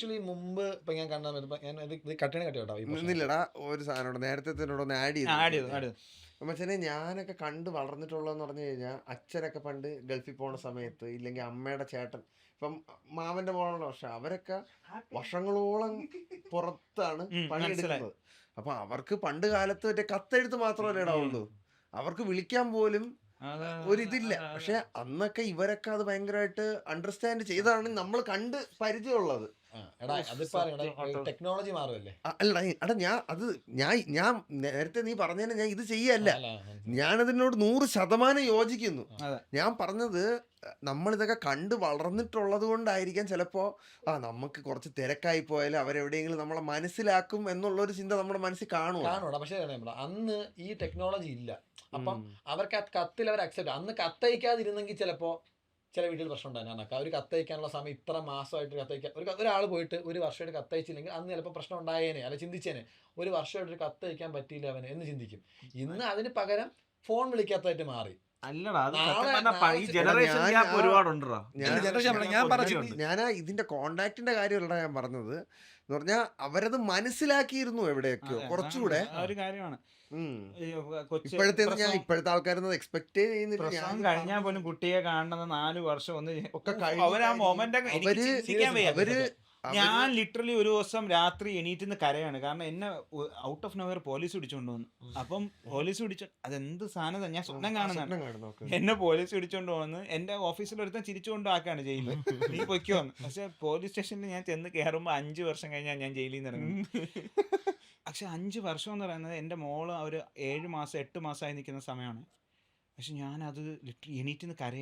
Actually മുമ്പ് ഇപ്പൊ ഞാൻ കണ്ട ഞാൻ ഇത് കട്ടിയാണ് കേട്ടോ ഈ പ്രശ്നം. നിന്നില്ലടാ ഒരു സാധനം നേരത്തെ ഒന്ന് ആഡ് ആഡ് ചെയ്തു ചെയ്തു മച്ചനെ. ഞാനൊക്കെ കണ്ട് വളർന്നിട്ടുള്ളതെന്ന് പറഞ്ഞു കഴിഞ്ഞാൽ അച്ഛനൊക്കെ പണ്ട് ഗൾഫിൽ പോണ സമയത്ത് ഇല്ലെങ്കിൽ അമ്മയുടെ ചേട്ടൻ ഇപ്പം മാമന്റെ മോളുള്ള വർഷം അവരൊക്കെ വർഷങ്ങളോളം പുറത്താണ് പണിയെടുക്കുന്നത്. അപ്പൊ അവർക്ക് പണ്ട് കാലത്ത് മറ്റേ കത്തെഴുത്ത് മാത്രമല്ലേ ഇടാവുള്ളൂ, അവർക്ക് വിളിക്കാൻ പോലും ഒരിതില്ല. പക്ഷെ അന്നൊക്കെ ഇവരൊക്കെ അത് ഭയങ്കരമായിട്ട് അണ്ടർസ്റ്റാൻഡ് ചെയ്താണ് നമ്മൾ കണ്ട് പരിചയമുള്ളത്. ടെക്നോളജി മാറുമല്ലേ. അല്ല എടാ ഞാൻ നേരത്തെ നീ പറഞ്ഞതിന് ഞാൻ ഇത് ചെയ്യല്ല, ഞാനതിനോട് 100% യോജിക്കുന്നു. ഞാൻ പറഞ്ഞത് നമ്മളിതൊക്കെ കണ്ട് വളർന്നിട്ടുള്ളത് കൊണ്ടായിരിക്കാം ചിലപ്പോ നമുക്ക് കുറച്ച് തിരക്കായി പോയാലും അവരെവിടെയെങ്കിലും നമ്മളെ മനസ്സിലാക്കും എന്നുള്ളൊരു ചിന്ത നമ്മുടെ മനസ്സിൽ കാണുക. പക്ഷേ അന്ന് ഈ ടെക്നോളജി ഇല്ല. അപ്പം അവർക്ക് ആ കത്തിൽ അവർ അക്സെപ്റ്റ്, അന്ന് കത്തയക്കാതിരുന്നെങ്കിൽ ചിലപ്പോ ചില വീട്ടിൽ പ്രശ്നം ഉണ്ടായിരുന്നു. ഒരു കത്തയക്കാനുള്ള സമയം ഇത്ര മാസമായിട്ട് കത്തയക്കാൻ ഒരാൾ പോയിട്ട് ഒരു വർഷമായിട്ട് കത്തയച്ചില്ലെങ്കിൽ അന്ന് ചിലപ്പോൾ പ്രശ്നം ഉണ്ടായേനെ, അല്ല ചിന്തിച്ചേനെ, ഒരു വർഷമായിട്ട് ഒരു കത്തയക്കാൻ പറ്റിയില്ല അവന് എന്ന് ചിന്തിക്കും. ഇന്ന് അതിന് പകരം ഫോൺ വിളിക്കാത്തതായിട്ട് മാറി. ഞാൻ ഇതിന്റെ കോണ്ടാക്ടിന്റെ കാര്യമല്ല ഞാൻ പറഞ്ഞത് എന്ന് പറഞ്ഞാൽ അവരത് മനസ്സിലാക്കിയിരുന്നു എവിടെയൊക്കെയോ കുറച്ചുകൂടെ ഒരു കാര്യമാണ്. ഇപ്പോഴത്തെ ആൾക്കാരൊന്നും എക്സ്പെക്ട് ചെയ്യുന്നില്ല. കഴിഞ്ഞാൽ പോലും കുട്ടിയെ കാണുന്നത് 4 വർഷം അവര് ഞാൻ ലിറ്ററലി ഒരു ദിവസം രാത്രി എണീറ്റിന്ന് കരയാണ്. കാരണം എന്നെ ഔട്ട് ഓഫ് നോവർ പോലീസ് പിടിച്ചോണ്ട് വന്നു. അപ്പം പോലീസ് പിടിച്ചോ, അതെന്ത് സാധനം ഞാൻ സ്വപ്നം കാണുന്നതാണ്. എന്നെ പോലീസ് പിടിച്ചോണ്ട് വന്ന് എന്റെ ഓഫീസിൽ ഒരുത്തൻ ചിരിച്ചുകൊണ്ട് ആക്കാണ് ജയിലിൽ, നീ പൊയ്ക്കോ വന്ന്. പക്ഷെ പോലീസ് സ്റ്റേഷനിൽ ഞാൻ ചെന്ന് കയറുമ്പോൾ 5 വർഷം കഴിഞ്ഞാൽ ഞാൻ ജയിലിൽ നിന്ന് ഇറങ്ങി. പക്ഷെ 5 വർഷം എന്ന് പറയുന്നത് എൻ്റെ മോള് ഒരു 7 മാസം 8 മാസമായി നിൽക്കുന്ന സമയമാണ്. പക്ഷെ ഞാനത് ലിറ്ററലി എണീറ്റിന്ന് കരയാണ്.